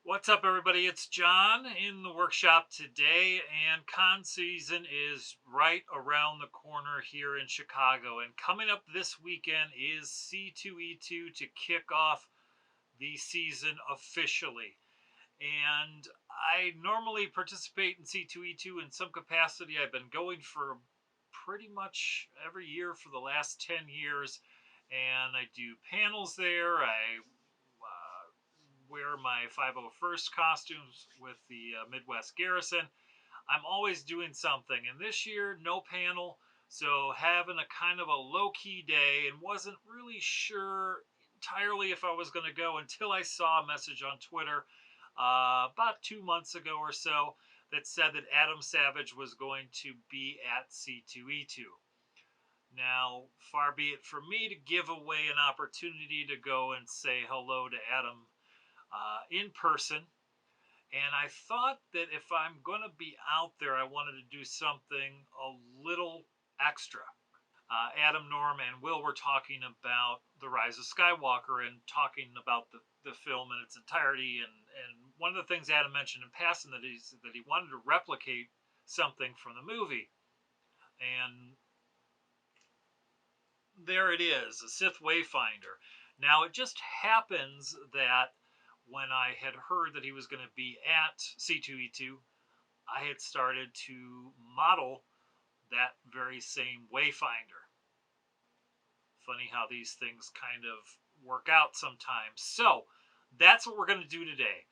What's up, everybody? It's John in the workshop today, and con season is right around the corner here in Chicago. And coming up this weekend is C2E2 to kick off the season officially. And I normally participate in C2E2 in some capacity. I've been going for pretty much every year for the last 10 years, and I do panels there. I wear my 501st costumes with the Midwest Garrison. I'm always doing something, and this year no panel, so having a kind of a low-key day, and wasn't really sure entirely if I was going to go until I saw a message on Twitter about 2 months ago or so that said that Adam Savage was going to be at C2E2. Now, far be it from me to give away an opportunity to go and say hello to Adam in person, and I thought that if I'm going to be out there, I wanted to do something a little extra. Adam, Norm, and Will were talking about The Rise of Skywalker and talking about the film in its entirety, and one of the things Adam mentioned in passing that he wanted to replicate something from the movie, and there it is, a Sith Wayfinder. Now, it just happens that when I had heard that he was going to be at C2E2, I had started to model that very same Wayfinder. Funny how these things kind of work out sometimes. So, that's what we're going to do today.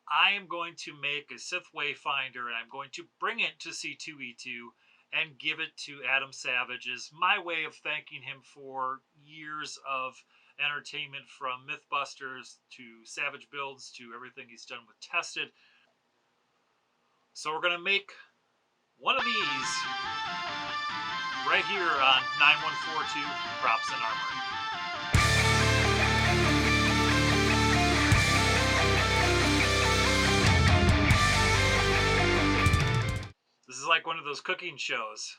I am going to make a Sith Wayfinder, and I'm going to bring it to C2E2 and give it to Adam Savage as my way of thanking him for years of entertainment, from Mythbusters to Savage Builds to everything he's done with Tested. So we're going to make one of these right here on 9142 Props and Armory. This is like one of those cooking shows.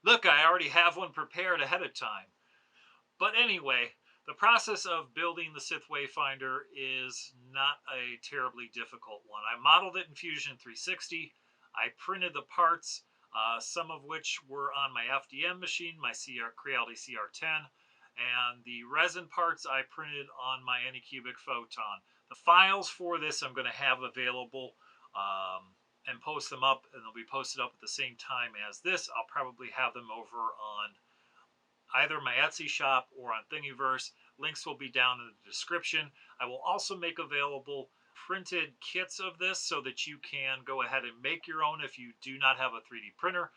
Look, I already have one prepared ahead of time. But anyway, the process of building the Sith Wayfinder is not a terribly difficult one. I modeled it in Fusion 360. I printed the parts, some of which were on my FDM machine, my Creality CR10, and the resin parts I printed on my Anycubic Photon. The files for this I'm going to have available and post them up, and they'll be posted up at the same time as this. I'll probably have them over on either my Etsy shop or on Thingiverse. Links will be down in the description. I will also make available printed kits of this so that you can go ahead and make your own if you do not have a 3D printer.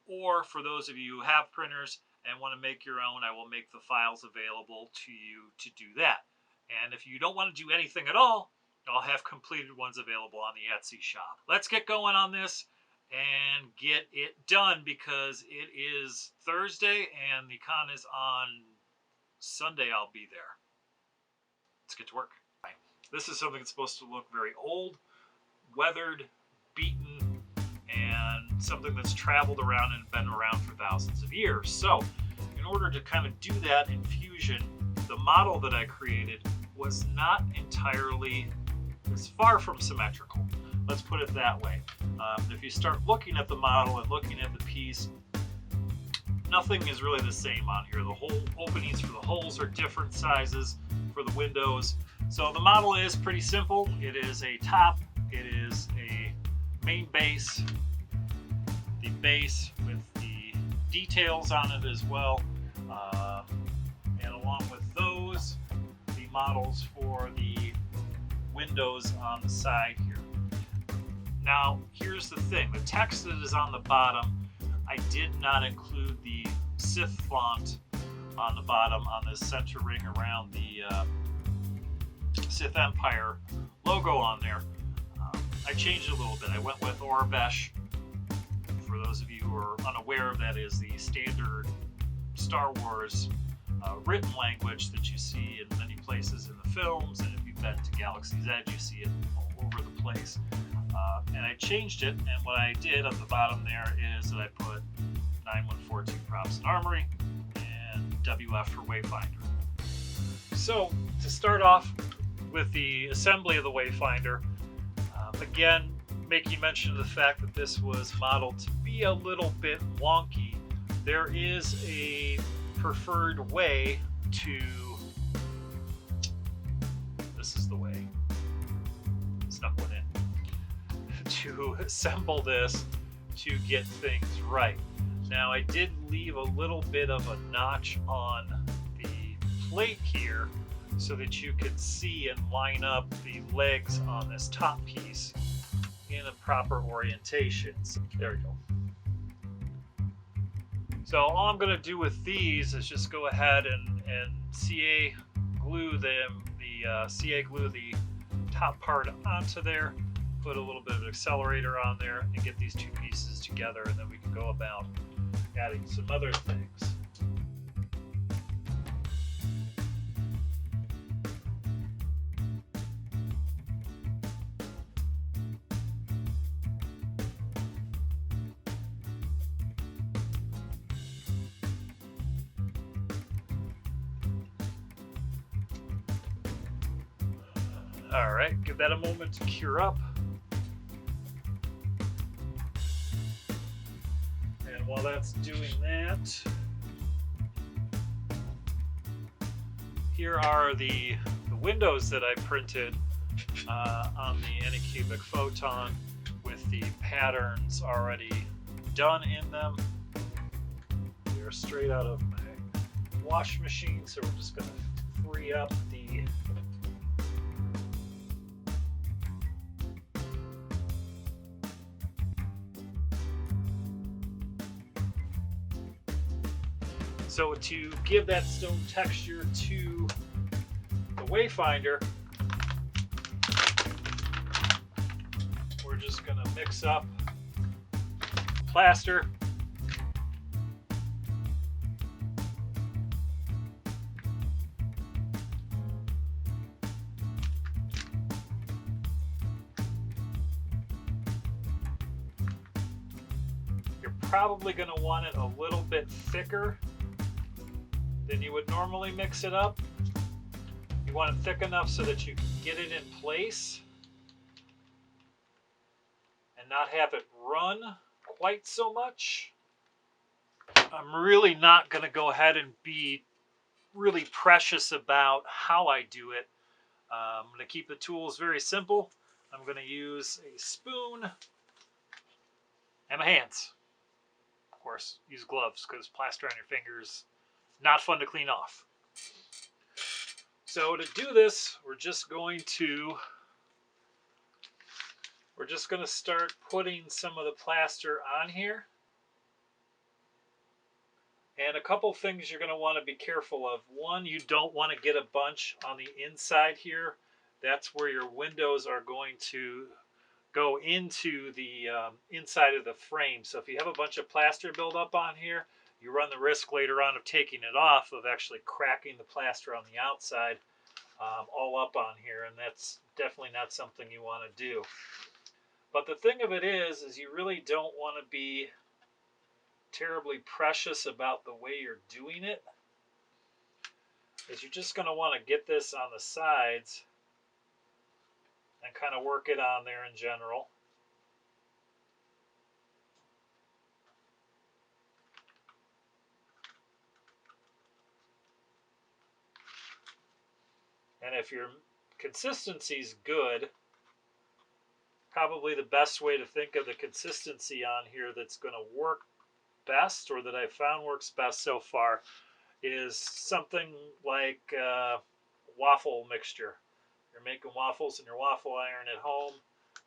Or for those of you who have printers and want to make your own, I will make the files available to you to do that. And if you don't want to do anything at all, I'll have completed ones available on the Etsy shop. Let's get going on this and get it done, because it is Thursday and the con is on Sunday. I'll be there. Let's get to work. This is something that's supposed to look very old, weathered, beaten, and something that's traveled around and been around for thousands of years. So, in order to kind of do that in Fusion, the model that I created was not entirely, it's far from symmetrical. Let's put it that way. If you start looking at the model and looking at the piece, nothing is really the same on here. The hole openings for the holes are different sizes for the windows. So the model is pretty simple. It is a top, it is a main base, the base with the details on it as well, and along with those, the models for the windows on the side here. Now, here's the thing. The text that is on the bottom, I did not include the Sith font on the bottom on the center ring around the Sith Empire logo on there. I changed it a little bit. I went with Orbesh. For those of you who are unaware, that is the standard Star Wars written language that you see in many places in the films, and if you've been to Galaxy's Edge, you see it all over the place. And I changed it, and what I did at the bottom there is that I put 9142 Props and Armory and WF for Wayfinder. So, to start off with the assembly of the Wayfinder. Again, making mention of the fact that this was modeled to be a little bit wonky, there is a preferred way to, this is the way, snuck one in, to assemble this to get things right. Now I did leave a little bit of a notch on the plate here so that you can see and line up the legs on this top piece in a proper orientation. So there we go. So all I'm going to do with these is just go ahead and CA glue them, CA glue the top part onto there, put a little bit of an accelerator on there, and get these two pieces together, and then we can go about adding some other things. All right, give that a moment to cure up. And while that's doing that, here are the windows that I printed on the Anycubic Photon with the patterns already done in them. They're straight out of my wash machine, so we're just going to free up the So to give that stone texture to the Wayfinder, we're just going to mix up plaster, you're probably going to want it a little bit thicker than you would normally mix it up. You want it thick enough so that you can get it in place and not have it run quite so much. I'm really not going to go ahead and be really precious about how I do it. I'm going to keep the tools very simple. I'm going to use a spoon and my hands. Of course, use gloves because plaster on your fingers, not fun to clean off. So to do this, we're just going to start putting some of the plaster on here. And a couple things you're going to want to be careful of. One, you don't want to get a bunch on the inside here. That's where your windows are going to go into the inside of the frame. So if you have a bunch of plaster build up on here, you run the risk later on of taking it off, of actually cracking the plaster on the outside all up on here, and that's definitely not something you want to do. But the thing of it is you really don't want to be terribly precious about the way you're doing it, is you're just going to want to get this on the sides and kind of work it on there in general. And if your consistency's good, probably the best way to think of the consistency on here that's going to work best, or that I've found works best so far, is something like waffle mixture. You're making waffles in your waffle iron at home.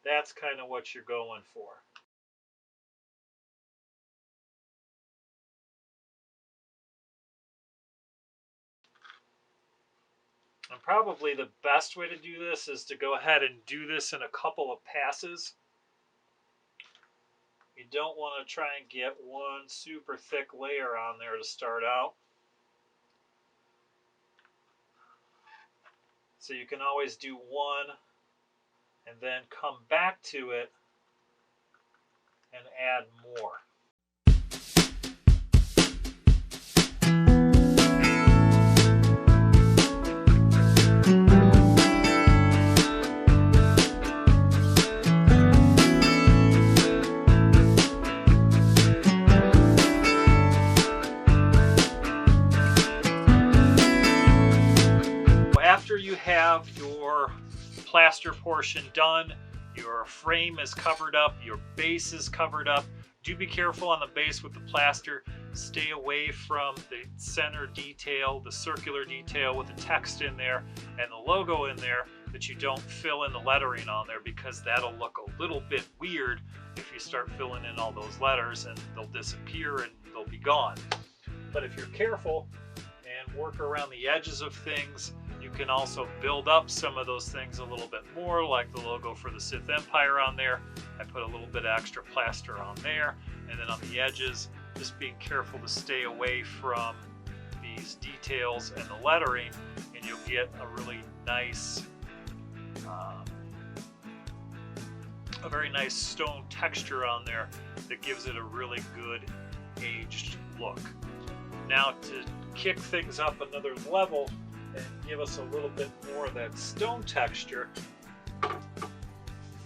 That's kind of what you're going for. And probably the best way to do this is to go ahead and do this in a couple of passes. You don't want to try and get one super thick layer on there to start out. So you can always do one and then come back to it and add more. plaster portion done. Your frame is covered up, your base is covered up. Do be careful on the base with the plaster. Stay away from the center detail, the circular detail with the text in there and the logo in there, that you don't fill in the lettering on there, because that'll look a little bit weird if you start filling in all those letters, and they'll disappear and they'll be gone. But if you're careful and work around the edges of things, you can also build up some of those things a little bit more, like the logo for the Sith Empire on there. I put a little bit of extra plaster on there, and then on the edges, just being careful to stay away from these details and the lettering, and you'll get a really nice, a very nice stone texture on there that gives it a really good aged look. Now, to kick things up another level and give us a little bit more of that stone texture,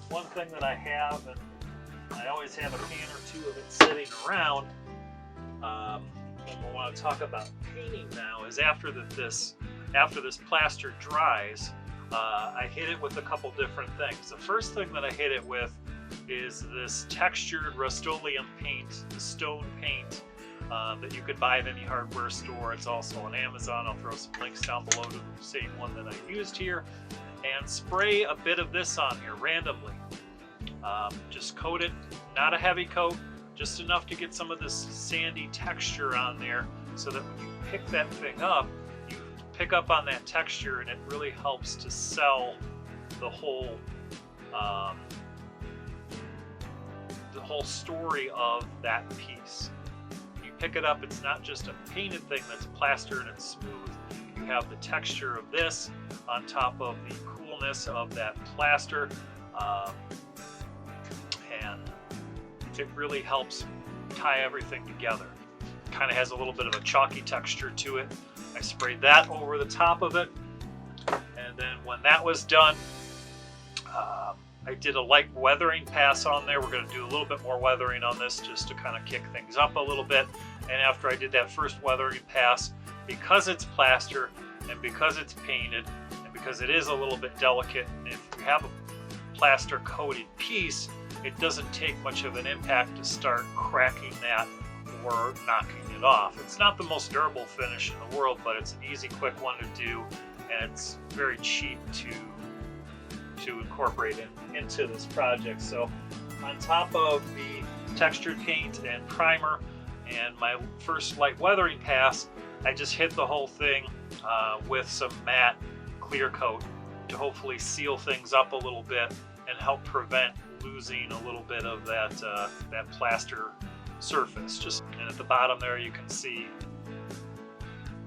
one thing that I have, and I always have a can or two of it sitting around, when we want to talk about painting now, is after this plaster dries, I hit it with a couple different things. The first thing that I hit it with is this textured Rustoleum paint, the stone paint, that you could buy at any hardware store. It's also on Amazon. I'll throw some links down below to the same one that I used here. And spray a bit of this on here randomly. Just coat it, not a heavy coat, just enough to get some of this sandy texture on there, so that when you pick that thing up, you pick up on that texture, and it really helps to sell the whole story of that piece. Pick it up, it's not just a painted thing that's plaster and it's smooth. You have the texture of this on top of the coolness of that plaster, and it really helps tie everything together. Kind of has a little bit of a chalky texture to it. I sprayed that over the top of it, and then when that was done, I did a light weathering pass on there. We're going to do a little bit more weathering on this just to kind of kick things up a little bit. And after I did that first weathering pass, because it's plaster and because it's painted and because it is a little bit delicate, and if you have a plaster coated piece, it doesn't take much of an impact to start cracking that or knocking it off. It's not the most durable finish in the world, but it's an easy, quick one to do, and it's very cheap to incorporate into this project. So on top of the textured paint and primer and my first light weathering pass, I just hit the whole thing with some matte clear coat to hopefully seal things up a little bit and help prevent losing a little bit of that plaster surface. And at the bottom there you can see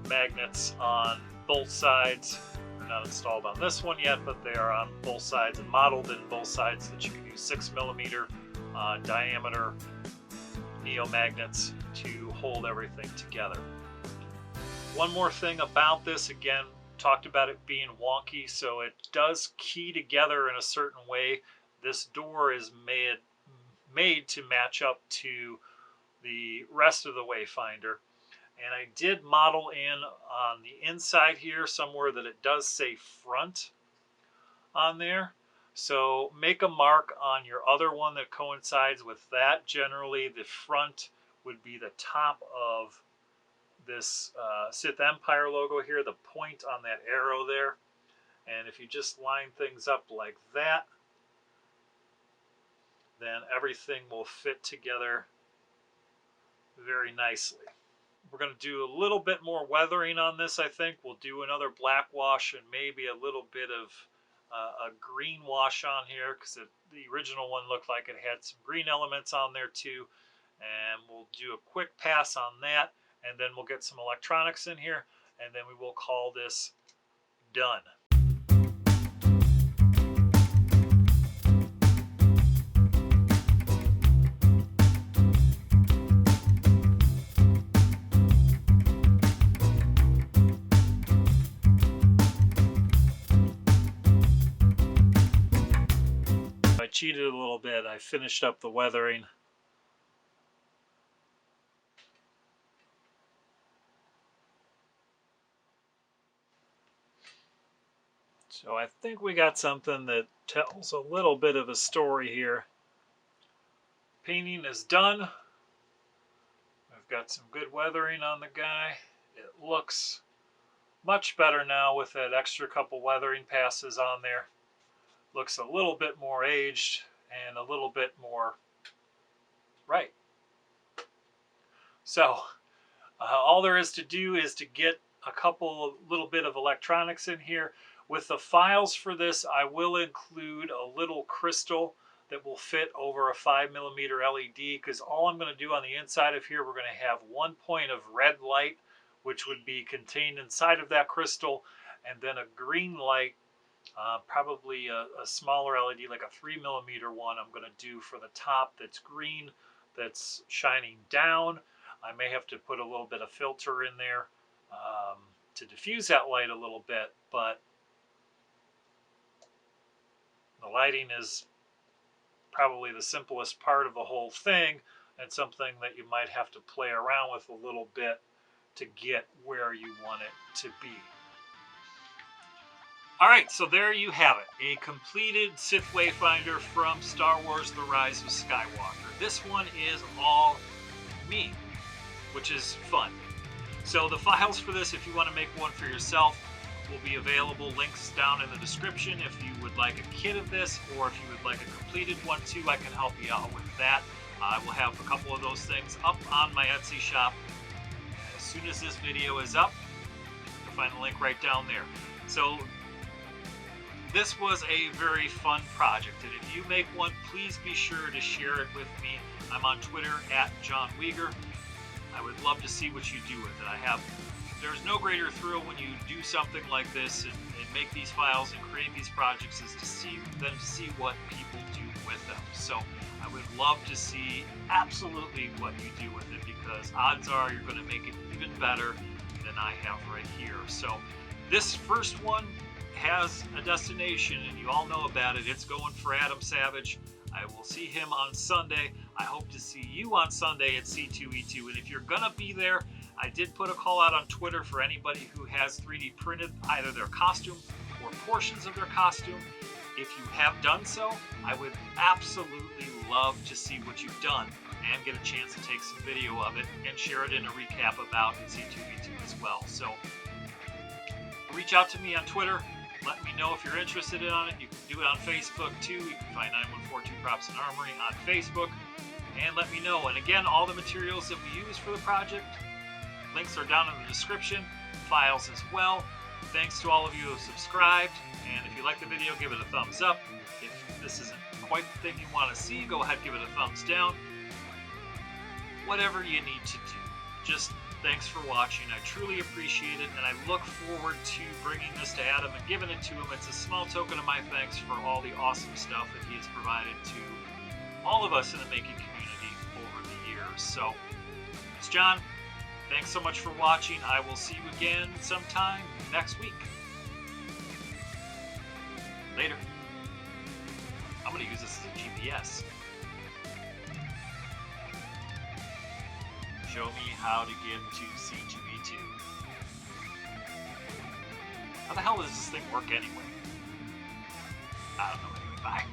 magnets on both sides. Not installed on this one yet, but they are on both sides and modeled in both sides, that you can use 6mm diameter neo magnets to hold everything together. One more thing about this, again, talked about it being wonky, so it does key together in a certain way. This door is made to match up to the rest of the Wayfinder. And I did model in on the inside here somewhere that it does say front on there. So make a mark on your other one that coincides with that. Generally, the front would be the top of this Sith Empire logo here, the point on that arrow there. And if you just line things up like that, then everything will fit together very nicely. We're going to do a little bit more weathering on this, I think. We'll do another black wash and maybe a little bit of a green wash on here, because the original one looked like it had some green elements on there too. And we'll do a quick pass on that, and then we'll get some electronics in here, and then we will call this done. I cheated a little bit. I finished up the weathering. So I think we got something that tells a little bit of a story here. Painting is done. I've got some good weathering on the guy. It looks much better now with that extra couple weathering passes on there. Looks a little bit more aged and a little bit more right. So all there is to do is to get a little bit of electronics in here. With the files for this, I will include a little crystal that will fit over a 5mm LED, because all I'm going to do on the inside of here, we're going to have 1 point of red light, which would be contained inside of that crystal, and then a green light, probably a smaller LED, like a 3mm one, I'm going to do for the top that's green, that's shining down. I may have to put a little bit of filter in there to diffuse that light a little bit, but the lighting is probably the simplest part of the whole thing, and something that you might have to play around with a little bit to get where you want it to be. Alright, so there you have it. A completed Sith Wayfinder from Star Wars The Rise of Skywalker. This one is all me, which is fun. So the files for this, if you want to make one for yourself, will be available. Links down in the description if you would like a kit of this, or if you would like a completed one too, I can help you out with that. I will have a couple of those things up on my Etsy shop. As soon as this video is up, you'll find the link right down there. So this was a very fun project, and if you make one, please be sure to share it with me. I'm on Twitter @JohnWeger. I would love to see what you do with it. There's no greater thrill when you do something like this and make these files and create these projects is to see what people do with them. So I would love to see absolutely what you do with it, because odds are you're going to make it even better than I have right here. So this first one has a destination, and you all know about it. It's going for Adam Savage. I will see him on Sunday. I hope to see you on Sunday at C2E2. And if you're going to be there, I did put a call out on Twitter for anybody who has 3D printed either their costume or portions of their costume. If you have done so, I would absolutely love to see what you've done and get a chance to take some video of it and share it in a recap about C2E2 as well. So reach out to me on Twitter. Let me know if you're interested in it. You can do it on Facebook too. You can find 9142 Props and Armory on Facebook. And let me know. And again, all the materials that we use for the project, links are down in the description, files as well. Thanks to all of you who have subscribed. And if you like the video, give it a thumbs up. If this isn't quite the thing you want to see, go ahead, give it a thumbs down. Whatever you need to do. Just thanks for watching. I truly appreciate it, and I look forward to bringing this to Adam and giving it to him. It's a small token of my thanks for all the awesome stuff that he has provided to all of us in the making community over the years. So, it's John. Thanks so much for watching. I will see you again sometime next week. Later. I'm going to use this as a GPS. Show me how to get to C2E2. How the hell does this thing work anyway? I don't know. Anyway, bye.